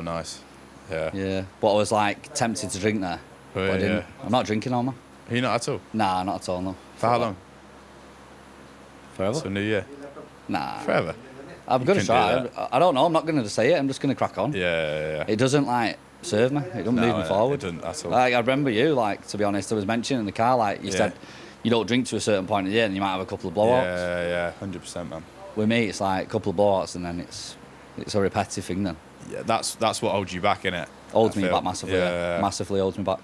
nice. Yeah. Yeah, but I was like tempted to drink there. But I didn't. I'm not drinking on, man. Are you not at all? Nah, not at all, no. For how long? Forever? So New Year? Nah. Forever? I'm going to couldn't do try. I don't know. I'm not going to say it. I'm just going to crack on. Yeah. It doesn't, like, serve me. It doesn't move me forward. It doesn't at all. Like, I remember you, like, to be honest, I was mentioning in the car, like, you said you don't drink to a certain point of the year and you might have a couple of blowouts. Yeah, 100%, man. With me, it's like a couple of blowouts and then it's a repetitive thing then. Yeah, that's what holds you back, innit? Holds me back massively. Yeah. Massively holds me back.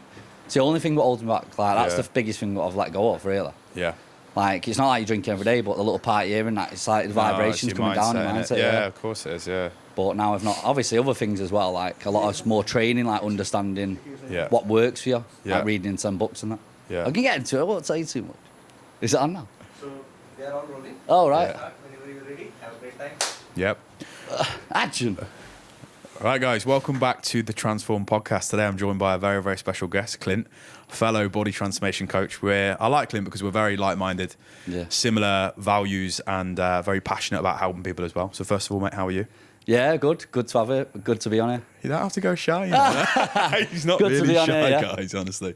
It's the only thing that holds me back. Like, that's Yeah. the biggest thing that I've let go of, really. Yeah. Like, it's not like you drink every day, but the little part here and that, it's like the vibrations coming down in mindset. Yeah, of course it is, yeah. But now I've not, obviously other things as well, like a lot of more training, like understanding what works for you, like reading some books and that. Yeah. I can get into it, I won't tell you too much. Is it on now? So they are all rolling. Oh, right. Whenever you're ready, have a great time. Yep. Action. All right, guys, welcome back to the Transform podcast. Today I'm joined by a very, very special guest, Clint, fellow body transformation coach. I like Clint because we're very like-minded, similar values, and very passionate about helping people as well. So first of all, mate, how are you? Yeah, good. Good to have it. Good to be on here. You don't have to go shy. You know? He's not Good to really be on shy, here, guys, honestly.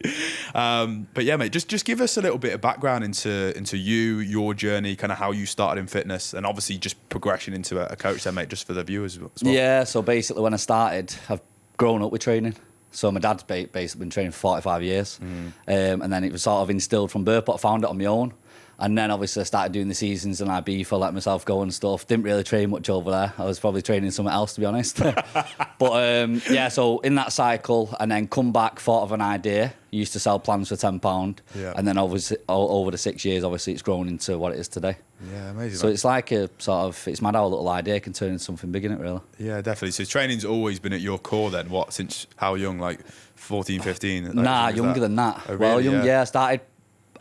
But yeah, mate, just give us a little bit of background into you, your journey, kind of how you started in fitness, and obviously just progression into a coach there, mate, just for the viewers as well. Yeah, so basically when I started, I've grown up with training. So my dad's basically been training for 45 years. And then it was sort of instilled from birth, but I found it on my own. And then obviously I started doing the seasons in IB for let myself go and stuff. Didn't really train much over there. I was probably training something else, to be honest. But yeah, so in that cycle, and then come back, thought of an idea. Used to sell plans for £10. Yeah. And then obviously over the 6 years, obviously it's grown into what it is today. Yeah, amazing. So it's like a sort of, it's mad how a little idea can turn into something big, innit, really? Yeah, definitely. So training's always been at your core then, what, since how young, like 14, 15? Like, Nah, younger than that. Oh, Well, really? yeah, I started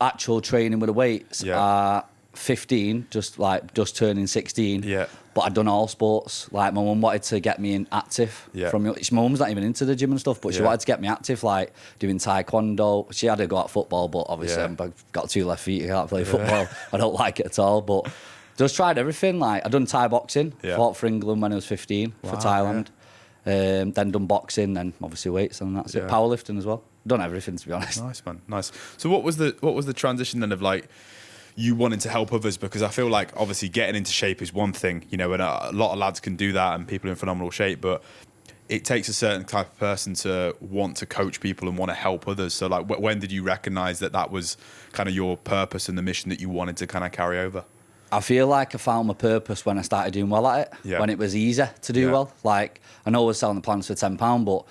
actual training with the weights at 15, just turning 16. Yeah. But I'd done all sports. Like, my mum wanted to get me in active. Yeah. My mum's not even into the gym and stuff, but she wanted to get me active, like doing taekwondo. She had to go at football, but obviously I've got 2 left feet. I can't play football. I don't like it at all. But just tried everything. Like, I'd done Thai boxing. Fought for England when I was 15 for Thailand. Then done boxing, then obviously weights, and that's it. Powerlifting as well. Done everything, to be honest. Nice, man. Nice. So what was the transition then of like you wanting to help others? Because I feel like obviously getting into shape is one thing, you know, and a lot of lads can do that and people in phenomenal shape, but it takes a certain type of person to want to coach people and want to help others. So like when did you recognize that was kind of your purpose and the mission that you wanted to kind of carry over? I feel like I found my purpose when I started doing well at it, when it was easier to do well. Like, I know I was selling the plans for £10, but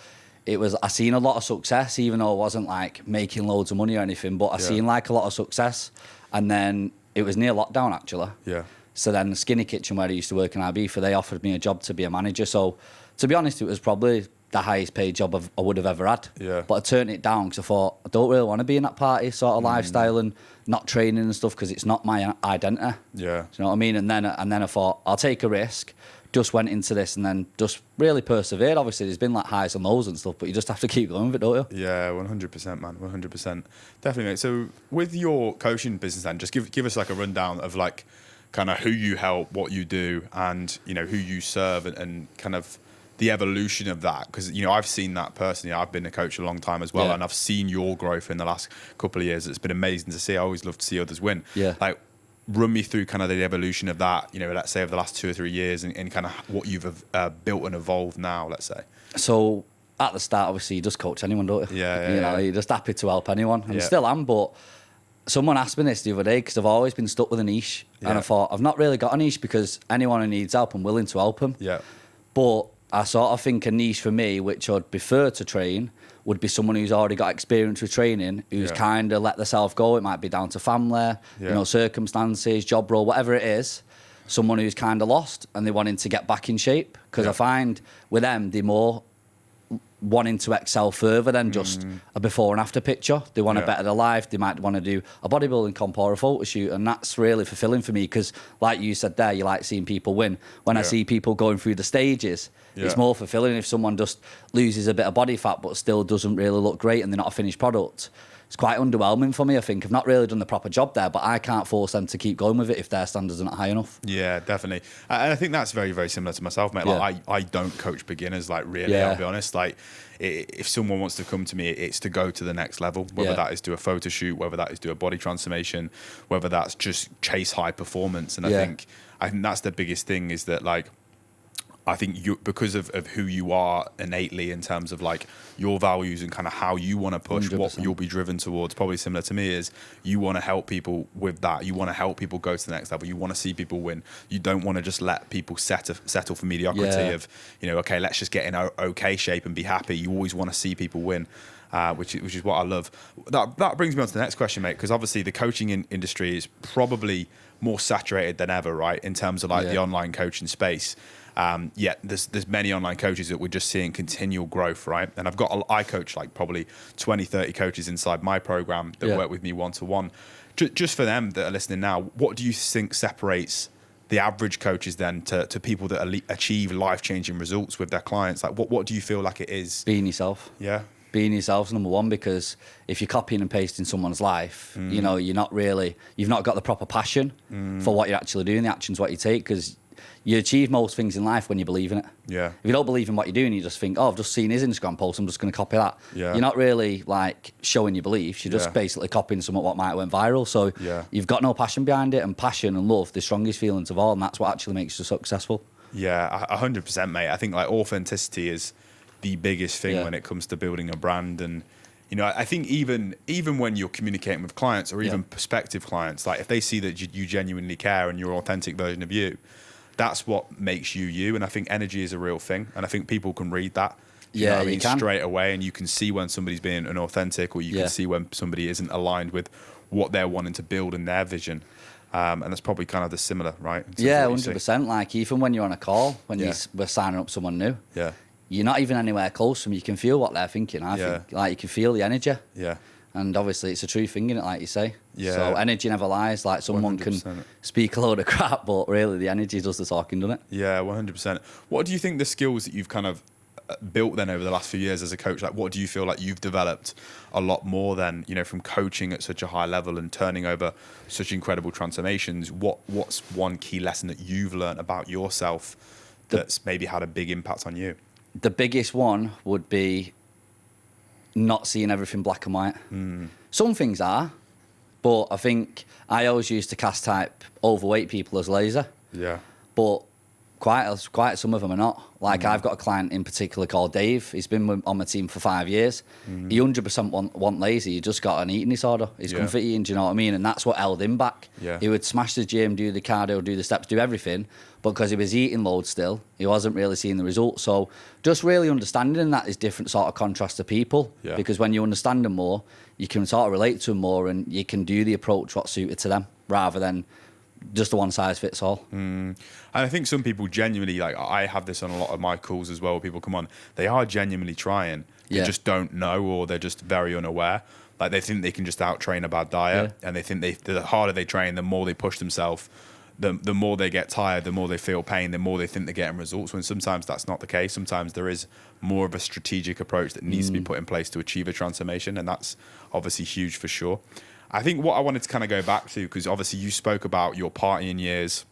I seen a lot of success, even though I wasn't like making loads of money or anything, but I seen like a lot of success. And then it was near lockdown, actually. Yeah. So then the Skinny Kitchen, where I used to work in IB, they offered me a job to be a manager. So to be honest, it was probably the highest paid job I would have ever had. Yeah. But I turned it down because I thought, I don't really want to be in that party sort of lifestyle and not training and stuff, because it's not my identity. Yeah. Do you know what I mean? And then I thought, I'll take a risk. Just went into this and then just really persevered. Obviously, there's been like highs and lows and stuff, but you just have to keep going with it, don't you? Yeah, 100%, man, 100%. Definitely, mate. So with your coaching business then, just give us like a rundown of like kind of who you help, what you do, and, you know, who you serve, and kind of the evolution of that. Because, you know, I've seen that personally. I've been a coach a long time as well, and I've seen your growth in the last couple of years. It's been amazing to see. I always love to see others win. Yeah. Like, run me through kind of the evolution of that, you know, let's say over the last 2 or 3 years, and kind of what you've built and evolved now, let's say. So at the start, obviously, you just coach anyone, don't you? Yeah, you know, you're just happy to help anyone. And I Yeah. still am, but someone asked me this the other day, because I've always been stuck with a niche. And I thought, I've not really got a niche, because anyone who needs help, I'm willing to help them. Yeah. But I sort of think a niche for me, which I'd prefer to train, would be someone who's already got experience with training, who's kind of let themselves go. It might be down to family, you know, circumstances, job role, whatever it is. Someone who's kind of lost and they're wanting to get back in shape. Because I find with them, they're more wanting to excel further than just a before and after picture. They want to better their life. They might want to do a bodybuilding comp or a photo shoot, and that's really fulfilling for me because, like you said there, you like seeing people win. When I see people going through the stages, it's more fulfilling if someone just loses a bit of body fat but still doesn't really look great and they're not a finished product. It's quite underwhelming for me, I think. I've not really done the proper job there, but I can't force them to keep going with it if their standards are not high enough. Yeah, definitely. And I think that's very, very similar to myself, mate. Like, I don't coach beginners, like, really, I'll be honest. Like, if someone wants to come to me, it's to go to the next level, whether that is do a photo shoot, whether that is do a body transformation, whether that's just chase high performance. And I think that's the biggest thing is that, like, I think you, because of who you are innately in terms of like your values and kind of how you want to push 100%. What you'll be driven towards, probably similar to me, is you want to help people with that. You want to help people go to the next level. You want to see people win. You don't want to just let people settle for mediocrity of, you know, okay, let's just get in okay shape and be happy. You always want to see people win. Which is what I love. That brings me on to the next question, mate, because obviously the coaching industry is probably more saturated than ever, right, in terms of like the online coaching space. Yet there's many online coaches that we're just seeing continual growth, right? And I coach like probably 20, 30 coaches inside my program that work with me one-to-one. Just for them that are listening now, what do you think separates the average coaches then to people that achieve life-changing results with their clients? Like what do you feel like it is? Being yourself. Yeah. Being yourself's number one, because if you're copying and pasting someone's life, you know, you've not got the proper passion for what you're actually doing. The action's what you take, because you achieve most things in life when you believe in it. Yeah. If you don't believe in what you're doing, you just think, oh, I've just seen his Instagram post, I'm just going to copy that. Yeah. You're not really like showing your beliefs. You're just basically copying something what might have went viral. So you've got no passion behind it, and passion and love, the strongest feelings of all, and that's what actually makes you successful. Yeah, 100%, mate. I think like authenticity is the biggest thing when it comes to building a brand. And you know, I think even when you're communicating with clients or even prospective clients, like if they see that you genuinely care and you're an authentic version of you, that's what makes you. And I think energy is a real thing, and I think people can read that. You know what I mean? Straight away, and you can see when somebody's being inauthentic, or you can see when somebody isn't aligned with what they're wanting to build in their vision. And that's probably kind of the similar, right? 100%. Like even when you're on a call, when we're signing up someone new, you're not even anywhere close to them. You can feel what they're thinking. I think like you can feel the energy. Yeah. And obviously it's a true thing, innit, like you say. Yeah. So energy never lies. Like someone 100%. Can speak a load of crap, but really the energy does the talking, doesn't it? Yeah, 100%. What do you think the skills that you've kind of built then over the last few years as a coach, like what do you feel like you've developed a lot more than, you know, from coaching at such a high level and turning over such incredible transformations? What's one key lesson that you've learned about yourself that's maybe had a big impact on you? The biggest one would be not seeing everything black and white. Some things are, but I think I always used to cast type overweight people as lazy. Yeah. But quite some of them are not. Like I've got a client in particular called Dave. He's been on my team for 5 years. He 100% want lazy. He just got an eating disorder. He's comfort eating, do you know what I mean? And that's what held him back. Yeah. He would smash the gym, do the cardio, do the steps, do everything. But because he was eating loads still, he wasn't really seeing the results. So just really understanding that is different sort of contrast to people. Yeah. Because when you understand them more, you can sort of relate to them more, and you can do the approach what's suited to them rather than just a one size fits all. And I think some people genuinely, like I have this on a lot of my calls as well, where people come on, they are genuinely trying. They just don't know, or they're just very unaware. Like they think they can just out train a bad diet, and they think the harder they train, the more they push themselves, the more they get tired, the more they feel pain, the more they think they're getting results, when sometimes that's not the case. Sometimes there is more of a strategic approach that needs to be put in place to achieve a transformation, and that's obviously huge for sure. I think what I wanted to kind of go back to, because obviously you spoke about your partying years,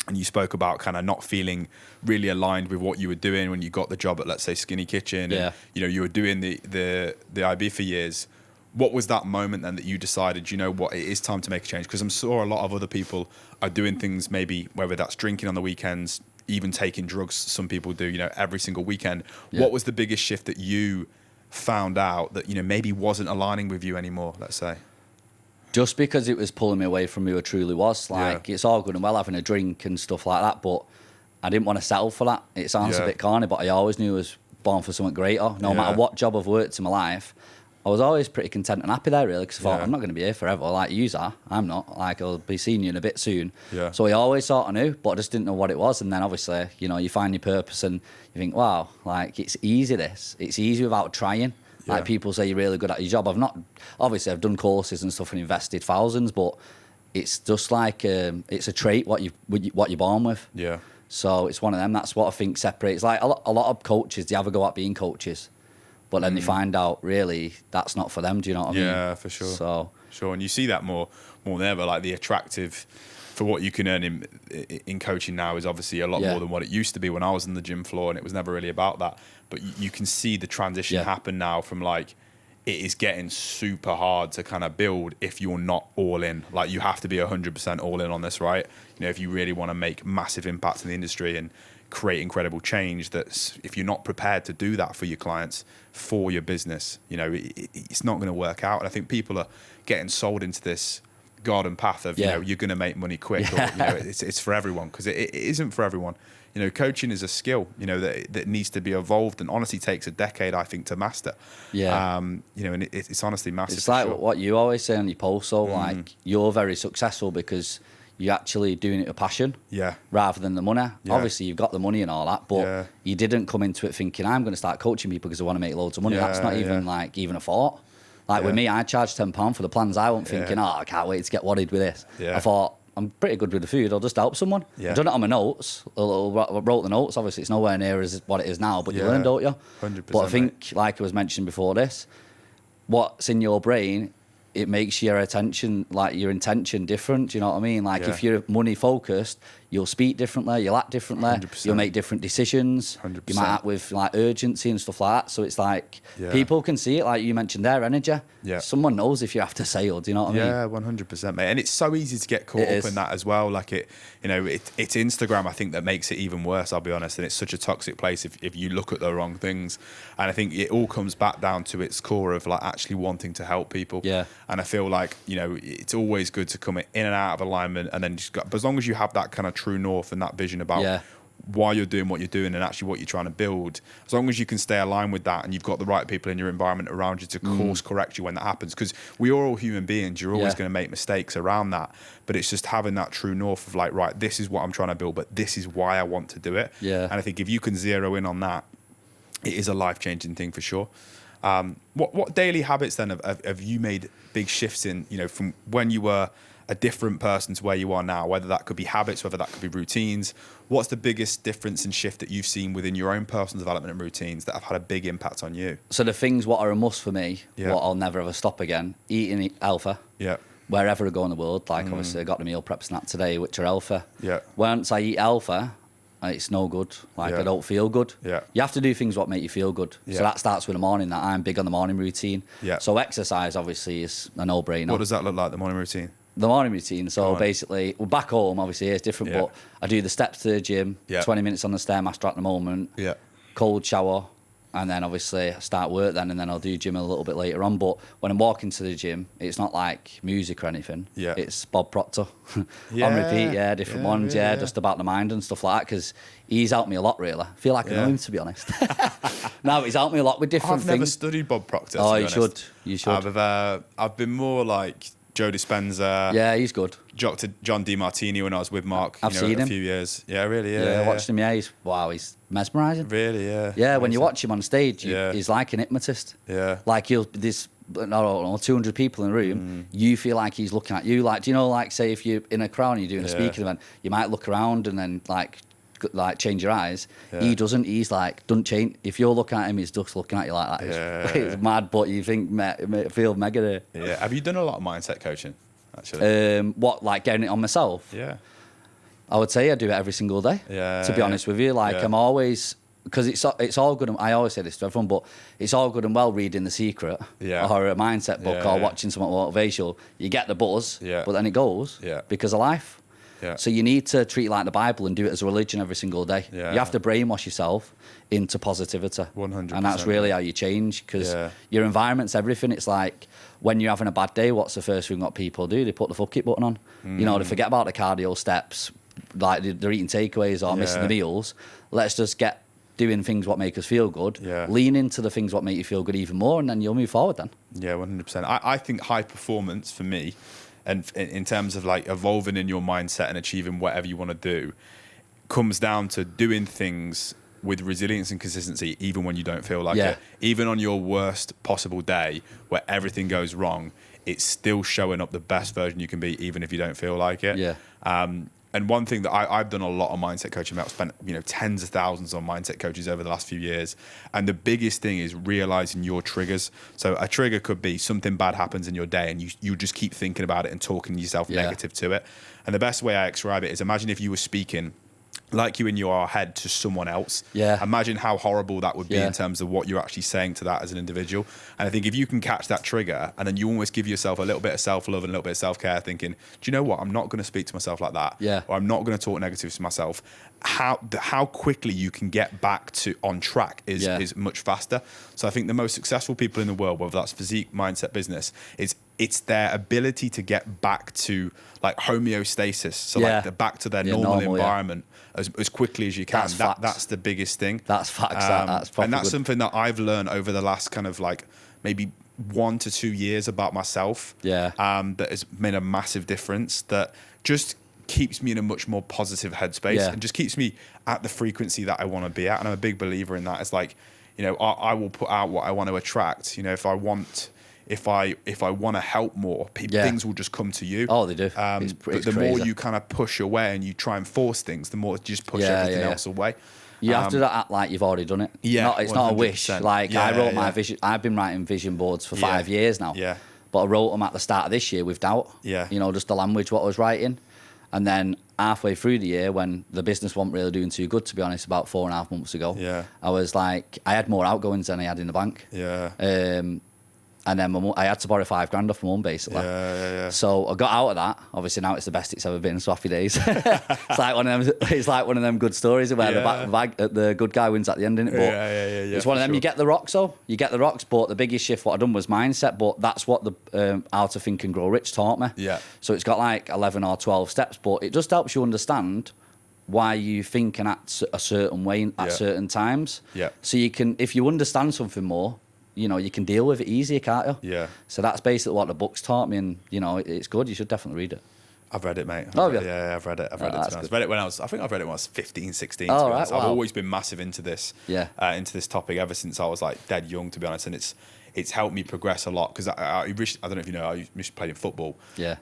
and you spoke about kind of not feeling really aligned with what you were doing when you got the job at, let's say, Skinny Kitchen, and you know, you were doing the IB for years. What was that moment then that you decided, you know what, it is time to make a change? Because I'm sure a lot of other people are doing things, maybe whether that's drinking on the weekends, even taking drugs, some people do, you know, every single weekend. What was the biggest shift that you found out that, you know, maybe wasn't aligning with you anymore, let's say? Just because it was pulling me away from who I truly was. Like, it's all good and well having a drink and stuff like that, but I didn't want to settle for that. It sounds a bit corny, but I always knew I was born for something greater. No matter what job I've worked in my life, I was always pretty content and happy there, really, because I thought, Yeah. I'm not going to be here forever. Like, you are. I'm not. Like, I'll be seeing you in a bit soon. Yeah. So I always sort of knew, but I just didn't know what it was. And then, obviously, you know, you find your purpose and you think, wow, like, it's easy, this. It's easy without trying. Like, Yeah. people say you're really good at your job. Obviously, I've done courses and stuff and invested thousands, but it's just like, it's a trait, what you're born with. Yeah. So it's one of them. That's what I think separates. Like, a lot of coaches, they have a go at being coaches. But then they find out, really, that's not for them. Do you know what I mean? Yeah, for sure. So, Sure, and you see that more than ever. Like the attractive for what you can earn in coaching now is obviously a lot Yeah. more than what it used to be when I was on the gym floor, and it was never really about that. But you can see the transition Yeah. happen now from like it is getting super hard to kind of build if you're not all in. Like you have to be 100% all in on this, right? You know, if you really want to make massive impacts in the industry and create incredible change, that's if you're not prepared to do that for your clients, for your business, you know, it's not going to work out. And I think people are getting sold into this garden path of, you Yeah. know, you're going to make money quick, or, you know, it's for everyone, because it isn't for everyone. You know, coaching is a skill, you know, that needs to be evolved and honestly takes a decade, I think, to master. Yeah. You know, and it's honestly massive. it's for like sure. what you always say on your post, so like, you're very successful because you're actually doing it with passion. Yeah. Rather than the money. Yeah. Obviously, you've got the money and all that, but Yeah. you didn't come into it thinking, I'm going to start coaching people because I want to make loads of money. That's not Yeah, even yeah. like even a thought. Like with Yeah. me, I charged £10 for the plans. I wasn't Yeah. thinking, I can't wait to get wadded with this. Yeah. I thought, I'm pretty good with the food. I'll just help someone. Yeah. I've done it on my notes. I wrote the notes. Obviously, it's nowhere near as what it is now, but you Yeah. learn, don't you? 100%, But I think, like I was mentioning before this, what's in your brain, it makes your intention different. Do you know what I mean? Like Yeah. if you're money focused, you'll speak differently, you'll act differently, 100%. you'll make different decisions. 100%. You might act with like urgency and stuff like that. So it's like Yeah. people can see it, like you mentioned, their energy. Yeah. Someone knows if you're after sale. Do you know what I mean? Yeah, 100%, mate. And it's so easy to get caught It up is. in that as well. Like it's Instagram, I think, that makes it even worse, I'll be honest. And it's such a toxic place if you look at the wrong things. And I think it all comes back down to its core of like actually wanting to help people. Yeah. And I feel like, you know, it's always good to come in and out of alignment, and then but as long as you have that kind of true north and that vision about Yeah. why you're doing what you're doing and actually what you're trying to build, as long as you can stay aligned with that and you've got the right people in your environment around you to course correct you when that happens, because we are all human beings, you're always Yeah. going to make mistakes around that, but it's just having that true north of like, right, this is what I'm trying to build, but this is why I want to do it. Yeah. And I think if you can zero in on that, it is a life-changing thing for sure. What daily habits then have you made big shifts in, you know, from when you were a different person to where you are now, whether that could be habits, whether that could be routines? What's the biggest difference and shift that you've seen within your own personal development and routines that have had a big impact on you? So the things what are a must for me, Yeah. what I'll never ever stop again, eating alpha. Yeah. Wherever I go in the world, like obviously I got the meal prep snack today, which are alpha. Yeah. Once I eat alpha, it's no good. Like Yeah. I don't feel good. Yeah. You have to do things what make you feel good. Yeah. So that starts with the morning. That I'm big on the morning routine. Yeah. So exercise obviously is a no-brainer. What does that look like, the morning routine? The morning routine. Go So on. basically, well, back home obviously it's different, Yeah. but I do the steps to the gym. Yeah. 20 minutes on the stairmaster at the moment. Yeah. Cold shower. And then obviously I start work then, and then I'll do gym a little bit later on. But when I'm walking to the gym, it's not like music or anything. Yeah. It's Bob Proctor. Yeah. On repeat, yeah, different Yeah, ones, yeah, yeah, yeah. just about the mind and stuff like that, because he's helped me a lot, really. I feel like I Yeah. know him, to be honest. No, he's helped me a lot with different I've never things. studied Bob Proctor. Oh, to be you honest. should. You should. I've been more like Joe Dispenza, Yeah, he's good. Dr. John DiMartini when I was with Mark. I've you know, seen a him. few years. Yeah, really. Yeah, Yeah, watching him, yeah, he's mesmerising. Really, yeah. Yeah, when you Amazing. watch him on stage, Yeah. he's like an hypnotist. Yeah. Like this, I don't know, 200 people in a room, you feel like he's looking at you. Like, do you know, like, say if you're in a crowd and you're doing a Yeah. speaking event, you might look around and then like change your eyes. Yeah. He doesn't. He's like, doesn't change. If you're looking at him, he's just looking at you like that. It's, Yeah. it's mad, but you think, feel mega there. Yeah. Have you done a lot of mindset coaching, actually? What, like getting it on myself? Yeah. I would say I do it every single day. Yeah, To be yeah. honest with you, like Yeah. I'm always, because it's all good. I always say this to everyone, but it's all good and well reading The Secret Yeah. or a mindset book Yeah, or yeah. watching something motivational. You get the buzz, Yeah. but then it goes Yeah. because of life. Yeah. So you need to treat it like the Bible and do it as a religion every single day. Yeah. You have to brainwash yourself into positivity. 100%. And that's really how you change, because Yeah. your environment's everything. It's like when you're having a bad day, what's the first thing that people do? They put the fuck it button on. You know, they forget about the cardio steps, like they're eating takeaways or missing the Yeah. meals. Let's just get doing things what make us feel good. Yeah. Lean into the things what make you feel good even more, and then you'll move forward then. Yeah, 100%. I think high performance for me, and in terms of like evolving in your mindset and achieving whatever you want to do, comes down to doing things with resilience and consistency, even when you don't feel like Yeah. it. Even on your worst possible day where everything goes wrong, it's still showing up the best version you can be, even if you don't feel like it. Yeah. And one thing that I've done a lot of mindset coaching. I've spent tens of thousands on mindset coaches over the last few years. And the biggest thing is realizing your triggers. So a trigger could be something bad happens in your day and you just keep thinking about it and talking yourself negative to it. And the best way I describe it is imagine if you were speaking like you in your head to someone else. Yeah. Imagine how horrible that would be Yeah. in terms of what you're actually saying to that as an individual. And I think if you can catch that trigger and then you almost give yourself a little bit of self-love and a little bit of self-care, thinking, do you know what? I'm not going to speak to myself like that. Yeah. Or I'm not going to talk negative to myself. How quickly you can get back to on track is much faster. So I think the most successful people in the world, whether that's physique, mindset, business, it's their ability to get back to like homeostasis. So Yeah. like they're back to their Yeah, normal normal, yeah. environment as quickly as you can. That's facts. That's the biggest thing. That's facts. That's probably and that's good. something that I've learned over the last kind of like maybe 1 to 2 years about myself. Yeah. That has made a massive difference. That just keeps me in a much more positive headspace Yeah. and just keeps me at the frequency that I want to be at. And I'm a big believer in that. It's like, I will put out what I want to attract. If I want to help more, Yeah. things will just come to you. Oh, they do. But It's the more crazy. you kind of push away and you try and force things, the more you just push Yeah, everything yeah, yeah. else away. You have to act like you've already done it. Yeah, It's not a wish. 100%. Like Yeah, I wrote my yeah. vision. I've been writing vision boards for Yeah. 5 years now. Yeah. But I wrote them at the start of this year with doubt. Yeah. Just the language what I was writing. And then halfway through the year, when the business wasn't really doing too good, to be honest, about 4.5 months ago, Yeah. I was like, I had more outgoings than I had in the bank. Yeah. And then I had to borrow $5,000 off my mum, basically. Yeah. So I got out of that. Obviously now it's the best it's ever been. So happy days. It's like one of them. It's like one of them good stories where the good guy wins at the end, isn't it? But Yeah, it's one of them. for You get the rocks, though. You get the rocks. But the biggest shift what I done was mindset. But that's what the How to Think and Grow Rich taught me. Yeah. So it's got like 11 or 12 steps, but it just helps you understand why you think and act a certain way at certain times. Yeah. So you can, if you understand something more, you can deal with it easier, can't you? Yeah. So that's basically what the book's taught me, and it's good. You should definitely read it. I've read it, mate. Oh, yeah. Yeah, I've read it. I've read it. that's I've good. read it when I think I've read it when I was 15, 16. Oh, to be right, honest. I've wow. always been massive into this, Yeah. into this topic ever since I was like dead young, to be honest. And it's helped me progress a lot because I don't know if you know, I used to play in football. Yeah,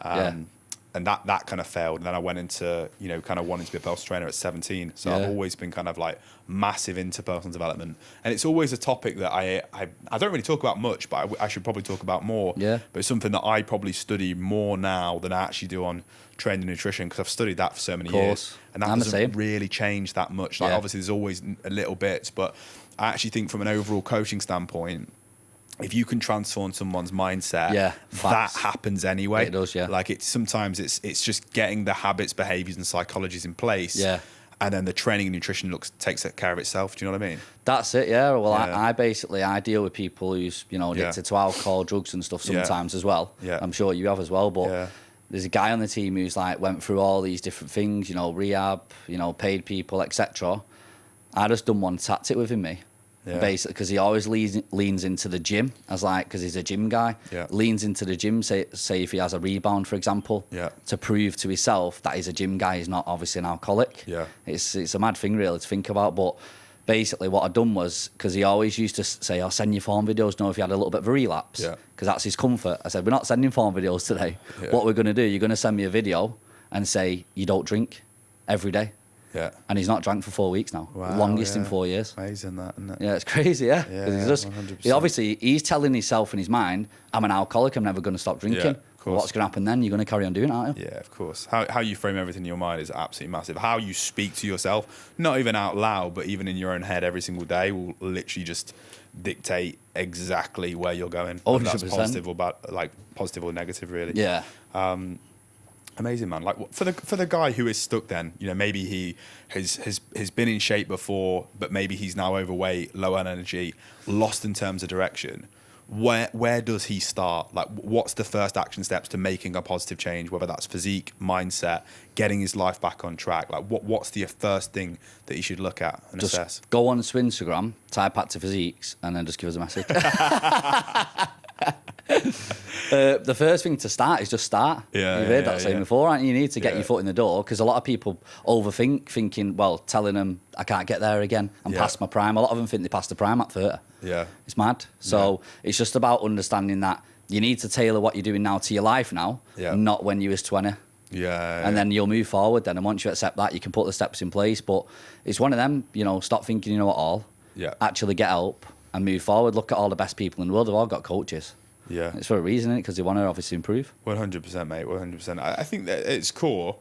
And that kind of failed. And then I went into, kind of wanting to be a personal trainer at 17. So I've Yeah. always been kind of like massive into personal development. And it's always a topic that I don't really talk about much, but I should probably talk about more. Yeah. But it's something that I probably study more now than I actually do on training and nutrition because I've studied that for so many years. Course. And that I'm the doesn't same. really change that much. Like Yeah. obviously there's always a little bits, but I actually think from an overall coaching standpoint, if you can transform someone's mindset, Yeah, that facts. happens anyway. It does, yeah. Like sometimes it's just getting the habits, behaviors, and psychologies in place. Yeah. And then the training and nutrition takes care of itself. Do you know what I mean? That's it, yeah. Well, Yeah. I deal with people who's, addicted to alcohol, drugs and stuff Yeah. sometimes as well. Yeah. I'm sure you have as well, but Yeah. there's a guy on the team who's like went through all these different things, rehab, paid people, etc. I just done one tactic with him, me. Yeah. Basically, because he always leans into the gym, because he's a gym guy. Yeah. Leans into the gym, say if he has a rebound, for example, Yeah. to prove to himself that he's a gym guy. He's not obviously an alcoholic. Yeah. It's a mad thing really to think about, but basically what I'd done was, because he always used to say, I'll send you form videos, know if you had a little bit of a relapse, Yeah. because that's his comfort. I said, we're not sending form videos today. Yeah. What we're going to do, you're going to send me a video and say you don't drink every day. Yeah. And he's not drank for 4 weeks now. Wow, Longest in yeah. 4 years. Amazing that, isn't it? Yeah, it's crazy, yeah. 'Cause Yeah, he's just, 100%. he's telling himself in his mind, I'm an alcoholic, I'm never going to stop drinking. Yeah, of Well, course. what's going to happen then? You're going to carry on doing it, aren't you? Yeah, of course. How you frame everything in your mind is absolutely massive. How you speak to yourself, not even out loud, but even in your own head every single day, will literally just dictate exactly where you're going. Whether that's 100%. positive or bad, like positive or negative, really. Yeah. Amazing, man. Like for the guy who is stuck, then maybe he has been in shape before, but maybe he's now overweight, low on energy, lost in terms of direction. where does he start? Like, what's the first action steps to making a positive change, whether that's physique, mindset, getting his life back on track? Like, what's the first thing that he should look at and Just assess? go on to Instagram, type Active Physiques, and then just give us a message. The first thing to start is just start. Yeah, You've yeah, heard that yeah, saying yeah. before, aren't you? You need to get Yeah. your foot in the door, because a lot of people overthink, thinking, well, telling them I can't get there again, I'm Yeah. past my prime. A lot of them think they passed the prime at 30. Yeah. It's mad. So it's just about understanding that you need to tailor what you're doing now to your life now, Yeah. not when you was 20. Yeah. And then you'll move forward then. And once you accept that, you can put the steps in place. But it's one of them, stop thinking you know it all. Yeah. Actually get help and move forward. Look at all the best people in the world. They've all got coaches. Yeah. It's for a reason, isn't it? Because they want to obviously improve. 100%, mate. 100%. I think that at its core,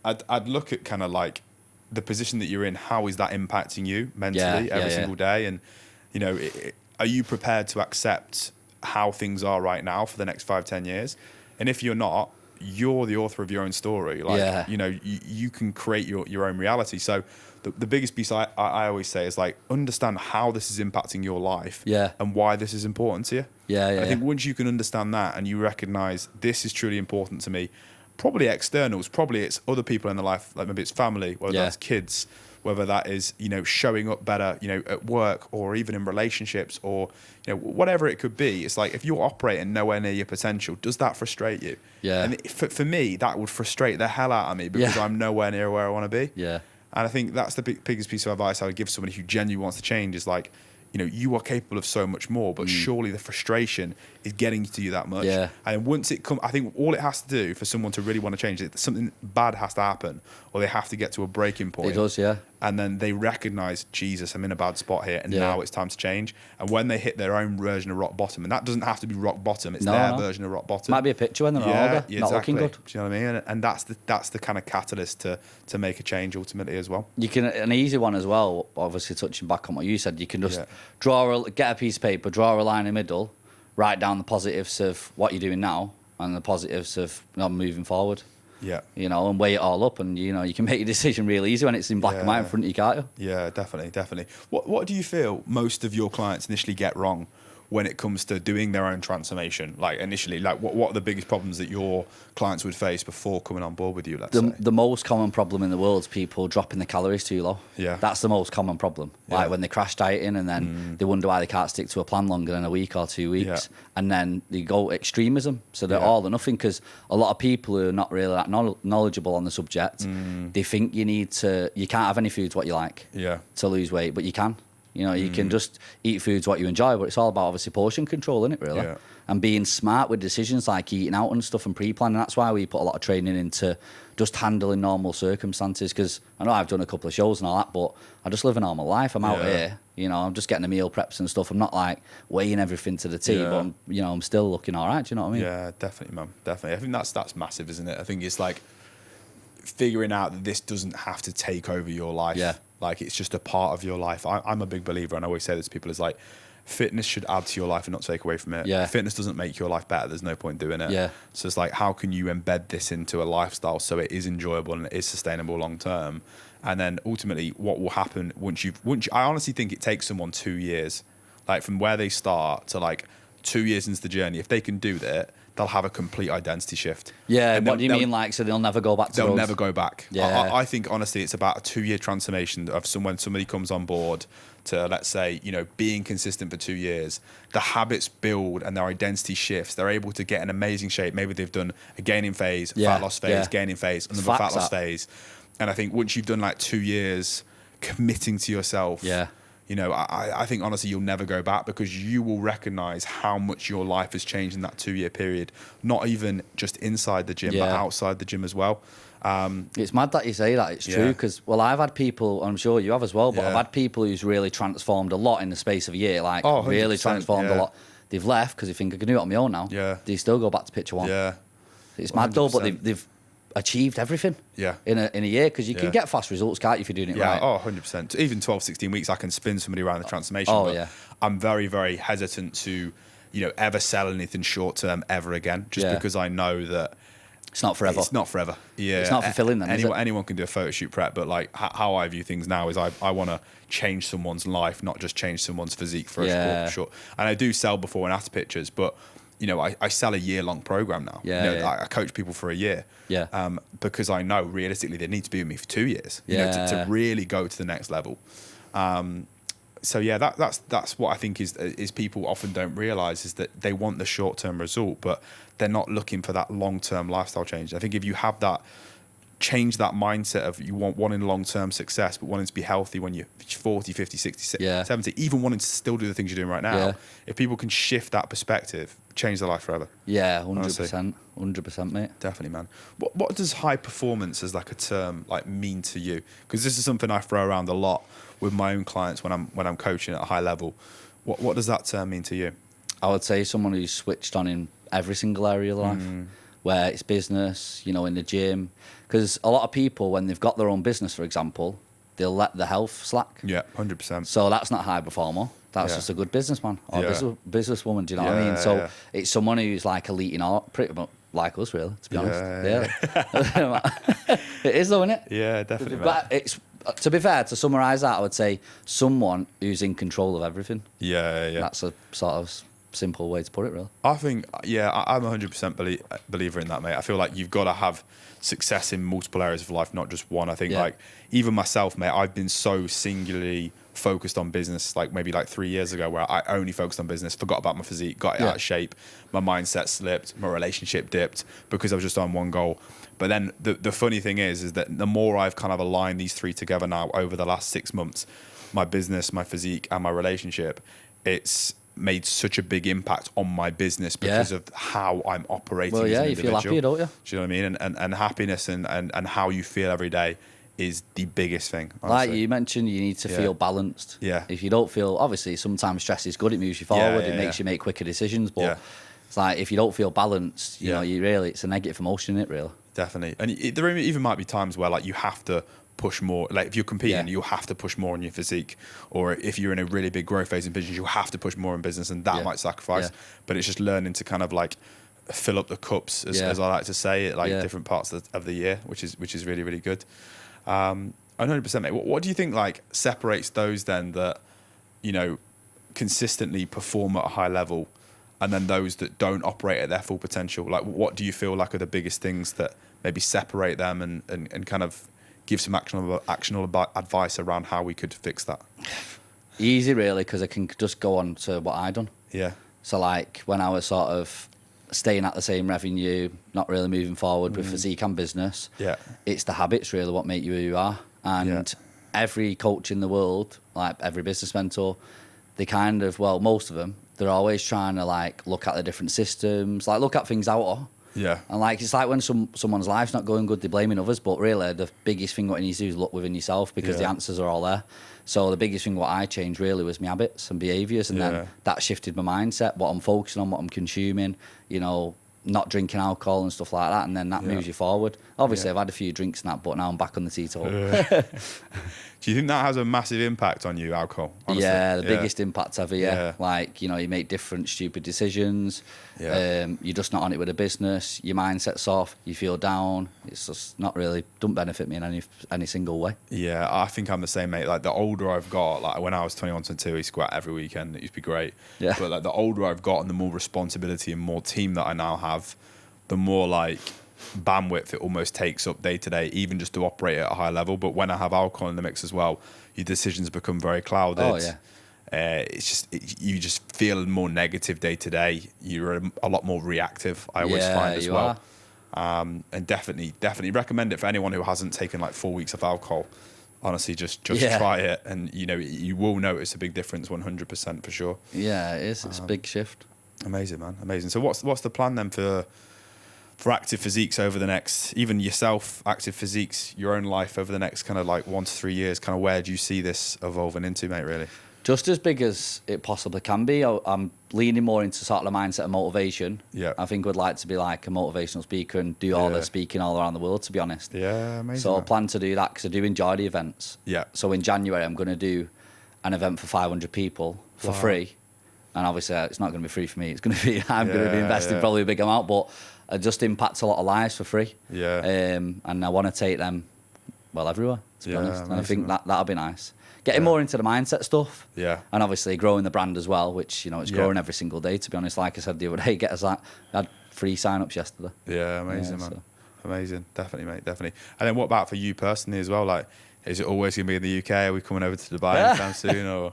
I'd look at kind of like the position that you're in. How is that impacting you mentally every single day? And, are you prepared to accept how things are right now for the next 5-10 years? And if you're not, you're the author of your own story. Like, you can create your own reality. So the biggest piece I always say is like, understand how this is impacting your life and why this is important to you. I think once you can understand that and you recognize this is truly important to me, probably externals, probably it's other people in the life, like maybe it's family, whether that's kids, whether that is, showing up better, at work or even in relationships or, whatever it could be. It's like, if you're operating nowhere near your potential, does that frustrate you? Yeah. And for me, that would frustrate the hell out of me because I'm nowhere near where I want to be. Yeah. And I think that's the biggest piece of advice I would give somebody who genuinely wants to change is like, you are capable of so much more, but surely the frustration is getting to you that much. Yeah. And once it comes, I think all it has to do for someone to really want to change it, something bad has to happen, or they have to get to a breaking point. It does, yeah. And then they recognize, Jesus, I'm in a bad spot here, and now it's time to change. And when they hit their own version of rock bottom, and that doesn't have to be rock bottom, it's their version of rock bottom. Might be a picture when they're older, not looking good. Do you know what I mean? And that's the kind of catalyst to make a change ultimately as well. You can, an easy one as well, obviously touching back on what you said, you can just get a piece of paper, draw a line in the middle, write down the positives of what you're doing now and the positives of moving forward. Yeah. And weigh it all up, and you can make your decision real easy when it's in black and white in front of you, can't you? Yeah, definitely. What do you feel most of your clients initially get wrong when it comes to doing their own transformation? Like initially, like what are the biggest problems that your clients would face before coming on board with you? Let's say The most common problem in the world is people dropping the calories too low. Yeah. That's the most common problem. Like when they crash dieting and then they wonder why they can't stick to a plan longer than a week or 2 weeks. And then they go extremism. So they're all or nothing, because a lot of people who are not really that knowledgeable on the subject, they think you can't have any foods what you like to lose weight, but you can. You can just eat foods what you enjoy, but it's all about obviously portion control, isn't it, really? Yeah. And being smart with decisions like eating out and stuff and pre-planning. That's why we put a lot of training into just handling normal circumstances, because I know I've done a couple of shows and all that, but I just live a normal life. I'm out here, I'm just getting the meal preps and stuff. I'm not like weighing everything to the T, but I'm still looking all right. Do you know what I mean? Yeah, definitely, man. Definitely. I think that's massive, isn't it? I think it's like figuring out that this doesn't have to take over your life. Yeah. Like it's just a part of your life. I'm a big believer, and I always say this to people, is like, fitness should add to your life and not take away from it. Yeah. If fitness doesn't make your life better, there's no point doing it. Yeah. So it's like, how can you embed this into a lifestyle so it is enjoyable and it is sustainable long term? And then ultimately, what will happen once I honestly think it takes someone 2 years, like from where they start to like 2 years into the journey. If they can do that, they'll have a complete identity shift. Yeah, And what do you mean? Like, so they'll never go back to They'll those? never go back. Yeah. I think honestly, it's about a 2-year transformation of when somebody comes on board to, let's say, being consistent for 2 years. The habits build and their identity shifts. They're able to get an amazing shape. Maybe they've done a gaining phase, fat loss phase, gaining phase, another fat loss phase. And I think once you've done like 2 years committing to yourself, I think honestly you'll never go back, because you will recognize how much your life has changed in that 2-year period. Not even just inside the gym, but outside the gym as well. It's mad that you say that. It's true, because I've had people, I'm sure you have as well, but I've had people who's really transformed a lot in the space of a year. Like really transformed a lot. They've left because they think I can do it on my own now. Yeah. They still go back to picture one. Yeah. It's mad though, but 100%. they've achieved everything. In a year, because you can get fast results, can't you, if you're doing it right? Yeah, 100%. Even 12, 16 weeks, I can spin somebody around the transformation. But I'm very, very hesitant to, ever sell anything short term ever again, just because I know that It's not forever. It's not forever. Yeah, It's not fulfilling then, is it? Anyone can do a photo shoot prep, but like how I view things now is I want to change someone's life, not just change someone's physique for a short. And I do sell before and after pictures, but you know, I sell a year-long program now. Yeah, you know, yeah. I coach people for a year. Yeah. Because I know realistically they need to be with me for 2 years. You Yeah. know, to really go to the next level. So yeah, that's what I think is people often don't realize is that they want the short-term result, but they're not looking for that long-term lifestyle change. I think if you have that, change that mindset of you wanting long-term success, but wanting to be healthy when you're 40, 50, 60, Yeah. 70, even wanting to still do the things you're doing right now. Yeah. If people can shift that perspective, change their life forever. Yeah, Honestly. 100%, mate. Definitely, man. What does high performance as like a term like mean to you? Because this is something I throw around a lot with my own clients when I'm coaching at a high level. What does that term mean to you? I would say someone who's switched on in every single area of life, where it's business, you know, in the gym. Because a lot of people, when they've got their own business, for example, they'll let the health slack. Yeah, 100%. So that's not high performer. That's Yeah. just a good businessman or Yeah. businesswoman. Do you know what I Yeah, mean? So yeah. it's someone who's like elite in art, pretty much like us, really. To be honest, Yeah, it is, though, isn't it? Yeah, definitely. But it's to be fair, to summarise that, I would say someone who's in control of everything. Yeah. That's a sort of simple way to put it, really. I think, I'm 100% believer in that, mate. I feel like you've got to have success in multiple areas of life, not just one. I think, Yeah. like, even myself, mate, I've been so singularly focused on business, like maybe like 3 years ago, where I only focused on business, forgot about my physique, got it Yeah. out of shape, my mindset slipped, my relationship dipped because I was just on one goal. But then the funny thing is that the more I've kind of aligned these three together now over the last 6 months, my business, my physique, and my relationship, it's made such a big impact on my business because of how I'm operating. Well, as yeah, an you feel individual. happier, don't you? Do you know what I mean? And happiness and how you feel every day is the biggest thing. Like Honestly. you mentioned, you need to Yeah. feel balanced. Yeah. If you don't feel, obviously, sometimes stress is good. It moves you forward. Yeah, it makes yeah. you make quicker decisions. But Yeah. it's like if you don't feel balanced, you Yeah. know, it's a negative emotion, isn't it? Really. Definitely. And there even might be times where like you have to push more. Like if you're competing, Yeah. you'll have to push more on your physique. Or if you're in a really big growth phase in business, you'll have to push more in business, and that Yeah. might sacrifice. Yeah. But it's just learning to kind of like fill up the cups, as Yeah. I like to say, at like Yeah. different parts of the year, which is really, really good. 100%, mate. What do you think like separates those then that, you know, consistently perform at a high level, and then those that don't operate at their full potential? Like, what do you feel like are the biggest things that maybe separate them and kind of give some actionable advice around how we could fix that? Easy, really, because I can just go on to what I done. Yeah. So, like, when I was sort of staying at the same revenue, not really moving forward with physique and business, Yeah. it's the habits, really, what make you who you are. And every coach in the world, like every business mentor, they kind of, well, most of them, they're always trying to, like, look at the different systems, like, look at things out of. Yeah. And, like, it's like when someone's life's not going good, they're blaming others, but really, the biggest thing what you need to do is look within yourself, because the Yeah. answers are all there. So the biggest thing what I changed really was my habits and behaviours, and Yeah. then that shifted my mindset, what I'm focusing on, what I'm consuming, you know, not drinking alcohol and stuff like that, and then that Yeah. moves you forward. Obviously, Yeah. I've had a few drinks and that, but now I'm back on the teetotal. Do you think that has a massive impact on you, alcohol? Honestly? Yeah, the biggest impact ever, Yeah. Like, you know, you make different stupid decisions. Yeah. You're just not on it with a business. Your mindset's off. You feel down. It's just not really, don't benefit me in any single way. Yeah, I think I'm the same, mate. Like the older I've got, like when I was 21, 22, I used to go out every weekend. It used to be great. Yeah. But like the older I've got and the more responsibility and more team that I now have, the more like bandwidth it almost takes up day to day, even just to operate at a high level. But when I have alcohol in the mix as well, your decisions become very clouded. Oh, yeah. You just feel more negative day to day. You're a lot more reactive, I always Yeah, find as you well. are. And definitely recommend it for anyone who hasn't taken like 4 weeks of alcohol. Honestly, just Yeah. try it, and you know you will notice a big difference, 100% for sure. Yeah, it is. It's a big shift. Amazing, man, amazing. So what's the plan then for Active Physiques over the next, even yourself, Active Physiques, your own life over the next kind of like 1 to 3 years? Kind of where do you see this evolving into, mate? Really? Just as big as it possibly can be. I'm leaning more into sort of the mindset of motivation. Yeah. I think I'd like to be like a motivational speaker and do all Yeah. the speaking all around the world, to be honest. Yeah, amazing. So I man. plan to do that because I do enjoy the events. Yeah. So in January, I'm going to do an event for 500 people for Wow. free. and obviously it's not going to be free for me. It's going to be I'm going to be Yeah, investing yeah. probably a big amount, but I just impact a lot of lives for free. Yeah. And I want to take them everywhere. To be Yeah, honest, and I amazing, think man. that'll be nice. Getting Yeah. more into the mindset stuff. Yeah. And obviously growing the brand as well, which it's Yeah. growing every single day. To be honest, like I said the other day, get us that. I had 3 sign-ups yesterday. Yeah, amazing, Yeah, man. so- Amazing. Definitely, mate. Definitely. And then what about for you personally as well? Like, is it always going to be in the UK? Are we coming over to Dubai anytime soon? Or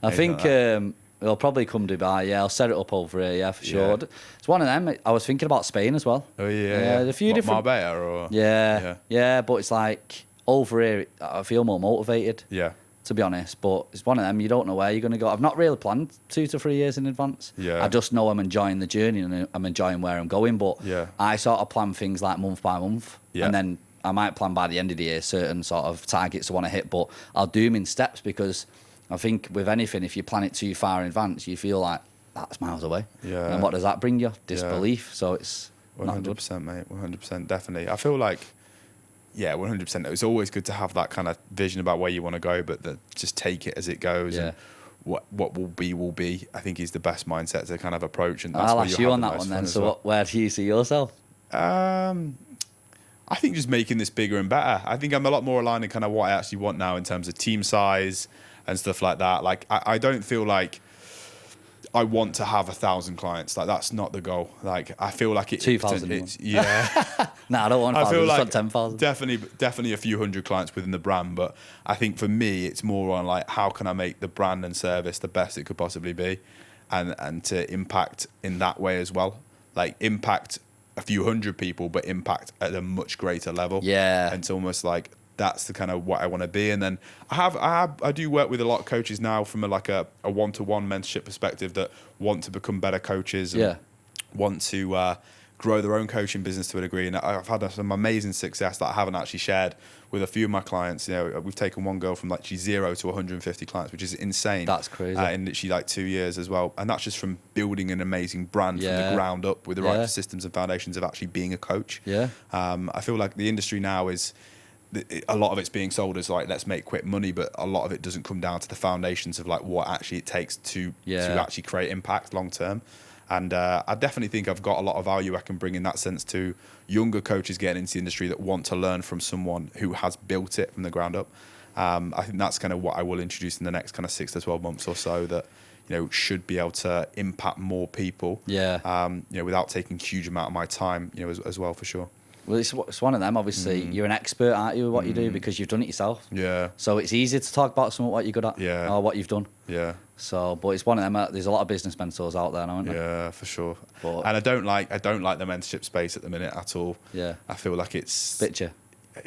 I anything think like that? it'll probably come Dubai. Yeah, I'll set it up over here. Yeah, for sure. Yeah. It's one of them. I was thinking about Spain as well. Oh, yeah. There's a few different. Marbella or? Yeah. But it's like over here, I feel more motivated. Yeah. To be honest, but it's one of them. You don't know where you're going to go. I've not really planned 2 to 3 years in advance. Yeah. I just know I'm enjoying the journey and I'm enjoying where I'm going. But Yeah. I sort of plan things like month by month, Yeah. and then I might plan by the end of the year certain sort of targets I want to hit. But I'll do them in steps because I think with anything, if you plan it too far in advance, you feel like that's miles away. Yeah. And what does that bring you? Disbelief. So it's not good. 100%, mate. 100%, definitely. I feel like, yeah, 100%. It's always good to have that kind of vision about where you want to go, but just take it as it goes. Yeah. And what will be, I think, is the best mindset to kind of approach. And that's I'll where ask you'll you have on the that most one fun then. as So well. where do you see yourself? I think just making this bigger and better. I think I'm a lot more aligned in kind of what I actually want now in terms of team size and stuff like that. Like, I don't feel like I want to have 1,000 clients. Like, that's not the goal. Like, I feel like 2,000 it's yeah. No, I don't want I 1,000. feel I just like want 10,000. definitely a few hundred clients within the brand, but I think for me it's more on like how can I make the brand and service the best it could possibly be, and to impact in that way as well. Like impact a few hundred people, but impact at a much greater level. Yeah. And it's almost like that's the kind of what I want to be. And then I do work with a lot of coaches now from a one-to-one mentorship perspective that want to become better coaches and Yeah. want to grow their own coaching business to a degree. And I've had some amazing success that I haven't actually shared with a few of my clients. You know, we've taken one girl from like 0 to 150 clients, which is insane. That's crazy. In literally like 2 years as well. And that's just from building an amazing brand from Yeah. the ground up with the right Yeah. systems and foundations of actually being a coach. Yeah. I feel like the industry now is a lot of it's being sold as like let's make quick money, but a lot of it doesn't come down to the foundations of like what actually it takes to actually create impact long term. And I definitely think I've got a lot of value I can bring in that sense to younger coaches getting into the industry that want to learn from someone who has built it from the ground up. I think that's kind of what I will introduce in the next kind of 6 to 12 months or so that, you know, should be able to impact more people. Yeah. You know, without taking a huge amount of my time, you know, as well for sure. Well, it's one of them. Obviously, you're an expert, aren't you, at what you do because you've done it yourself. Yeah. So it's easy to talk about what you're good at Yeah. or what you've done. Yeah. So, but it's one of them. There's a lot of business mentors out there now, aren't there? Yeah, for sure. But- And I don't like the mentorship space at the minute at all. Yeah. I feel like it's Picture.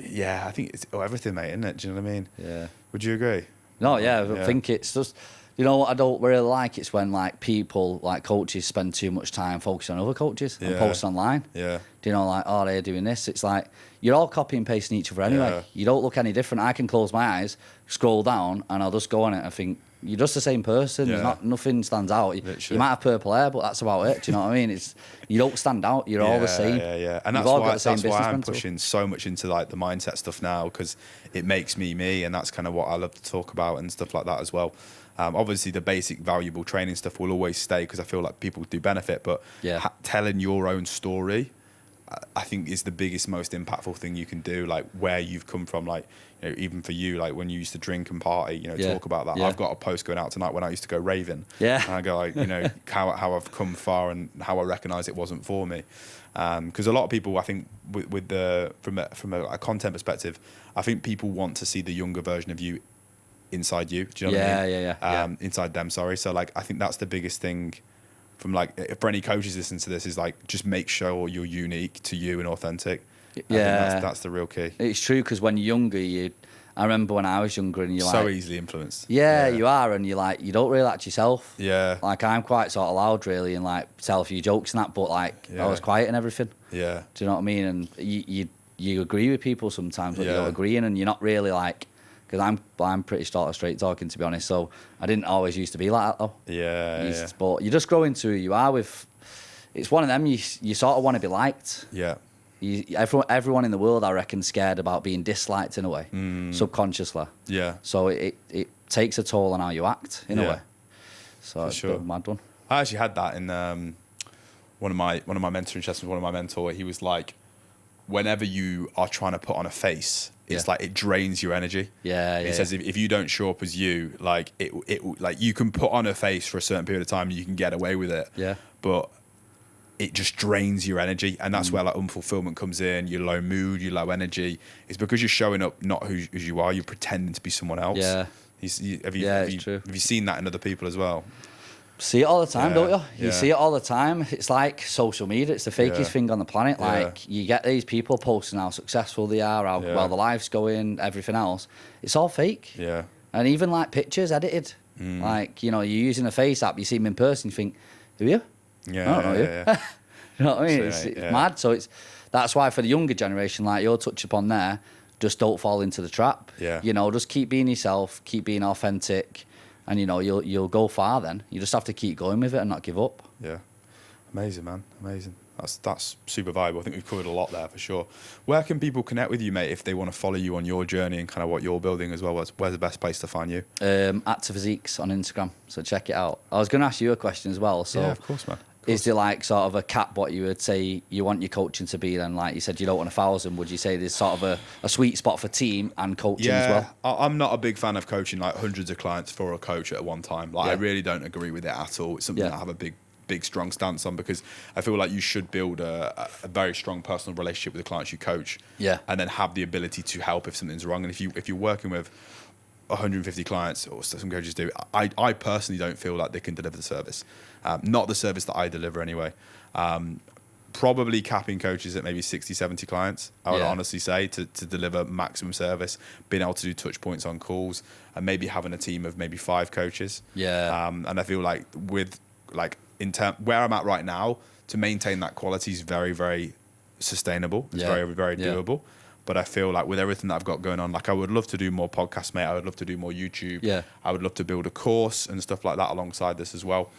yeah, I think it's everything, mate, isn't it? Do you know what I mean? Yeah. Would you agree? No, yeah, Yeah. I think it's just, you know what I don't really like? It's when like people, like coaches, spend too much time focusing on other coaches and Yeah. post online. Yeah. Do you know, like, oh, they're doing this? It's like, you're all copying and pasting each other anyway. Yeah. You don't look any different. I can close my eyes, scroll down, and I'll just go on it and think, you're just the same person. Yeah. There's nothing stands out. You Literally. might have purple hair, but that's about it. Do you know what I mean? You don't stand out. You're all the same. Yeah. And You've that's all why got the same that's why business I'm mental. pushing so much into like the mindset stuff now because it makes me, and that's kind of what I love to talk about and stuff like that as well. Obviously, the basic valuable training stuff will always stay because I feel like people do benefit, but Yeah. telling your own story, I think is the biggest, most impactful thing you can do. Like where you've come from, like, you know, even for you, like when you used to drink and party, you know, Yeah. talk about that. Yeah. I've got a post going out tonight when I used to go raving. Yeah. And I go like, you know, how I've come far and how I recognise it wasn't for me. Because a lot of people, I think, with the from a content perspective, I think people want to see the younger version of you inside you. Do you know what I mean? Yeah. Inside them, sorry. So like, I think that's the biggest thing. From like, for any coaches listening to this, is like just make sure you're unique to you and authentic. I think Yeah. that's the real key. It's true because when you're younger, I remember when I was younger and you're So like, easily influenced. yeah, you are, and you're like, you don't really act yourself. Yeah. Like I'm quite sort of loud, really, and like tell a few jokes and that, but like Yeah. I was quiet and everything. Yeah. Do you know what I mean? And you agree with people sometimes, but you Yeah. don't agree, and you're not really like, because I'm pretty sort of straight talking, to be honest. So I didn't always used to be like that though. Yeah. But you just grow into who you are with. It's one of them. You sort of want to be liked. Yeah. Everyone in the world, I reckon, scared about being disliked in a way, subconsciously. Yeah. So it takes a toll on how you act in a Yeah. way. So For it's a sure. bit of a mad one. I actually had that in one of my mentoring sessions. One of my mentor, he was like, whenever you are trying to put on a face, it's Yeah. like it drains your energy. Yeah, He yeah, says if you don't show up as you, like it like you can put on a face for a certain period of time, and you can get away with it. Yeah. But it just drains your energy, and that's where like unfulfillment comes in. Your low mood, your low energy. It's because you're showing up not who you are. You're pretending to be someone else. Yeah. Have true. you seen that in other people as well? See it all the time, Yeah, don't you? You yeah. see it all the time. It's like social media. It's the fakest Yeah. thing on the planet. Yeah. Like, you get these people posting how successful they are, how Yeah. well their life's going, everything else. It's all fake. Yeah. And even like pictures edited. Like, you're using a face app, you see them in person, you think, who are you? Yeah. I don't know you. yeah. You know what I mean? So, It's yeah. mad. So that's why for the younger generation, like you're touched upon there, just don't fall into the trap. Yeah. Just keep being yourself, keep being authentic, and you'll go far then. You just have to keep going with it and not give up. Yeah. Amazing, man. Amazing. That's super valuable. I think we've covered a lot there for sure. Where can people connect with you, mate, if they want to follow you on your journey and kind of what you're building as well? Where's the best place to find you? Physiques on Instagram, so check it out. I was going to ask you a question as well. So, yeah, of course, man. is there like sort of a cap what you would say you want your coaching to be? Then, like you said, you don't want 1,000. Would you say there's sort of a sweet spot for team and coaching as well? I'm not a big fan of coaching like hundreds of clients for a coach at one time. Like I Yeah. really don't agree with it at all. It's something Yeah. that I have a big strong stance on, because I feel like you should build a very strong personal relationship with the clients you coach. Yeah. And then have the ability to help if something's wrong. And if you're working with 150 clients, or some coaches do, I personally don't feel like they can deliver the service. Not the service that I deliver anyway. Probably capping coaches at maybe 60, 70 clients, I would Yeah. honestly say, to deliver maximum service, being able to do touch points on calls, and maybe having a team of maybe 5 coaches. Yeah. And I feel like with like where I'm at right now, to maintain that quality is very, very sustainable. It's Yeah. very, very Yeah. doable. But I feel like with everything that I've got going on, like I would love to do more podcasts, mate. I would love to do more YouTube. Yeah. I would love to build a course and stuff like that alongside this as well.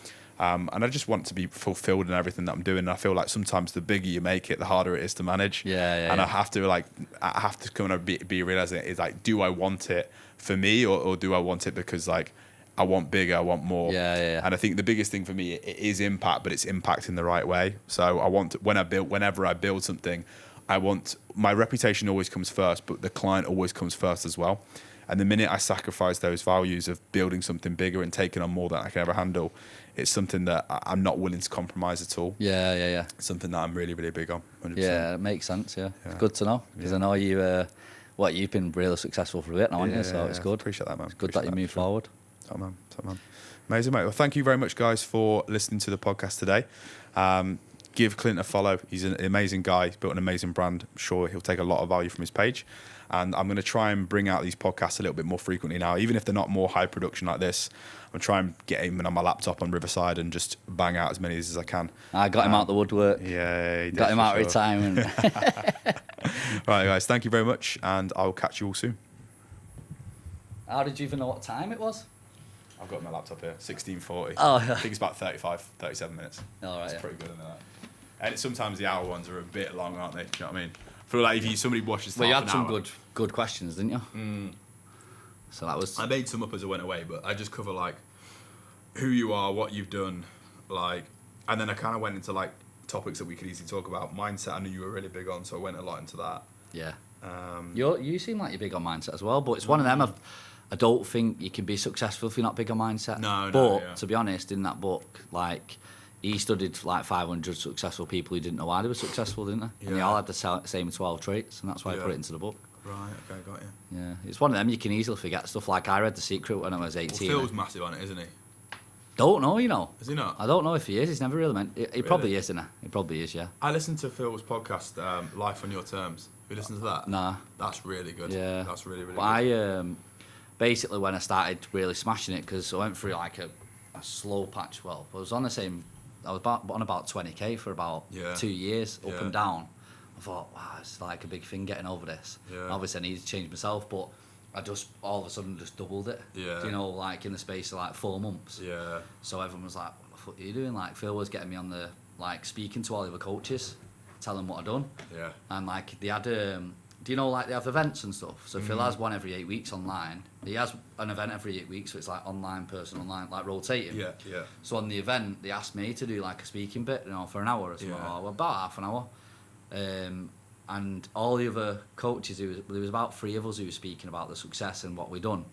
And I just want to be fulfilled in everything that I'm doing. And I feel like sometimes the bigger you make it, the harder it is to manage. Yeah, and yeah. I have to kind of be realizing it is like, do I want it for me, or do I want it because like I want bigger, I want more. Yeah. And I think the biggest thing for me it is impact, but it's impact in the right way. So I want to, whenever I build something, I want my reputation always comes first, but the client always comes first as well. And the minute I sacrifice those values of building something bigger and taking on more than I can ever handle, it's something that I'm not willing to compromise at all. Yeah. It's something that I'm really, really big on. 100%. Yeah, it makes sense. Yeah, Yeah. it's good to know because Yeah. I know you've been really successful for a bit now, haven't you? So it's good. Appreciate that, man. It's good that you move forward. Top man. Amazing, mate. Well, thank you very much, guys, for listening to the podcast today. Give Clint a follow. He's an amazing guy. He's built an amazing brand. I'm sure he'll take a lot of value from his page. And I'm going to try and bring out these podcasts a little bit more frequently now, even if they're not more high production like this. I'm trying to get him on my laptop on Riverside and just bang out as many as I can. I got him out the woodwork. Yeah, he did Got him for out of sure. retirement. Right, guys. Thank you very much, and I'll catch you all soon. How did you even know what time it was? I've got my laptop here, 16:40. Oh, I think it's about 37 minutes. All right, That's yeah. pretty good, isn't it? And sometimes the hour ones are a bit long, aren't they? Do you know what I mean? I feel like if somebody watches Well, you half had an some hour- good questions, didn't you? So that was. I made some up as I went away, but I just cover like who you are, what you've done, like, and then I kind of went into like topics that we could easily talk about. Mindset, I knew you were really big on, so I went a lot into that. Yeah. Um, You seem like you're big on mindset as well, but it's one of them. I don't think you can be successful if you're not big on mindset. No, But yeah. to be honest, in that book, like he studied like 500 successful people who didn't know why they were successful, didn't they? And they Yeah. all had the same 12 traits, and that's why I Yeah. put it into the book. right, okay, got you. Yeah, it's one of them you can easily forget stuff. Like I read The Secret when I was 18. Well, Phil's massive on it, isn't he? Don't know, you know. Is he not? I don't know if he is. He's never really meant. He probably Really? is, isn't he? He probably is, yeah. I listened to Phil's podcast, Life on Your Terms. Have you listened to that? Nah. That's really good. Yeah. That's really, really But good. I basically when I started really smashing it, because I went through like a slow patch. Well, I was on the same. I was on about 20k for about Yeah. 2 years, up Yeah. and down. I thought, wow, it's like a big thing getting over this. Yeah. And obviously, I needed to change myself, but I just all of a sudden just doubled it. Yeah. You know, like in the space of like 4 months. Yeah. So everyone was like, what the fuck are you doing? Like Phil was getting me on the like speaking to all the other coaches, telling them what I'd done. Yeah. And like they had do you know, like, they have events and stuff? So Phil has one every 8 weeks online. He has an event every 8 weeks, so it's like online, like rotating. Yeah, yeah. So on the event, they asked me to do like a speaking bit, for an hour or something, or about half an hour. And all the other coaches, there was about 3 of us who were speaking about the success and what we'd done.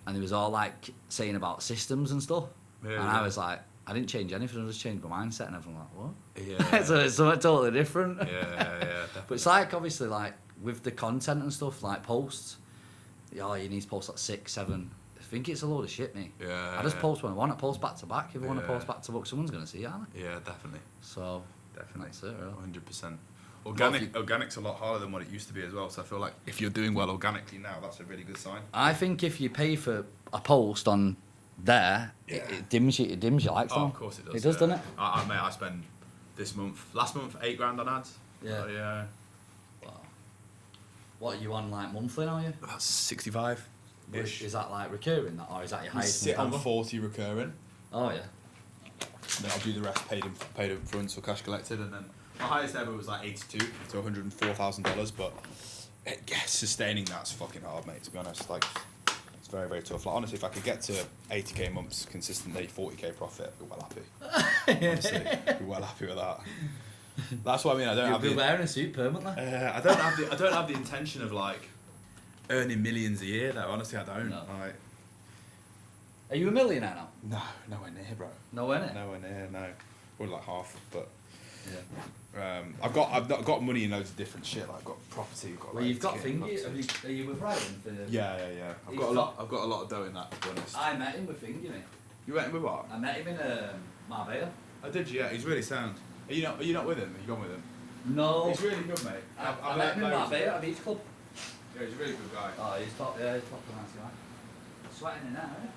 And it was all like saying about systems and stuff. Yeah, and I was like, I didn't change anything, I just changed my mindset. And everyone like, what? Yeah. So it's something totally different. Yeah, definitely. But it's like, obviously, like, with the content and stuff, like posts, you need to post like 6, 7. I think it's a load of shit, mate. Yeah. I just post when I want to post back to back. If I want to Yeah. post back to back, someone's going to see it, aren't they? Yeah, definitely. So, Definitely. that's it, really. 100%. What if you- Organic's a lot harder than what it used to be as well. So I feel like if you're doing well organically now, that's a really good sign. I think if you pay for a post on there, it dims your likes Oh, down. of course it does. It does, doesn't it? Mate, I spend last month, $8,000 on ads. Yeah. So, yeah. Wow. What, are you on, like, monthly now, are you? That's 65 ish. Is that, like, recurring, that, or is that your We highest? sit on ever? 40 recurring. Oh, yeah. Then I'll do the rest paid up front, so cash collected, and then my highest ever was like 82 to $104,000. But sustaining that's fucking hard, mate. To be honest, like it's very, very tough. Like honestly, if I could get to 80k months consistently, 40k profit, I'd be well happy. Honestly, I'd be well happy with that. That's what I mean. I don't You'll have be the, wearing a suit permanently. I don't have the intention of like earning millions a year. Though honestly, I don't. No. Like, Are you a millionaire now? no, nowhere near, bro. Nowhere near? Nowhere near, no. Or like half, but. Yeah. I've got money in loads of different shit. Like I've got property. I've got. Well, like, you've got ticket Fingy. property. Are you with Ryan? For Yeah. I've He's got a got- lot. I've got a lot of dough in that. To be honest. I met him with Fingy, mate. You went with what? I met him in Marbella. I did. Yeah, he's really sound. Are you not with him? Are you gone with him? No. He's really good, mate. I met him in Marbella at a beach club. Yeah, he's a really good guy. Oh, he's top. Yeah, he's top nice guy. Sweating in there, eh?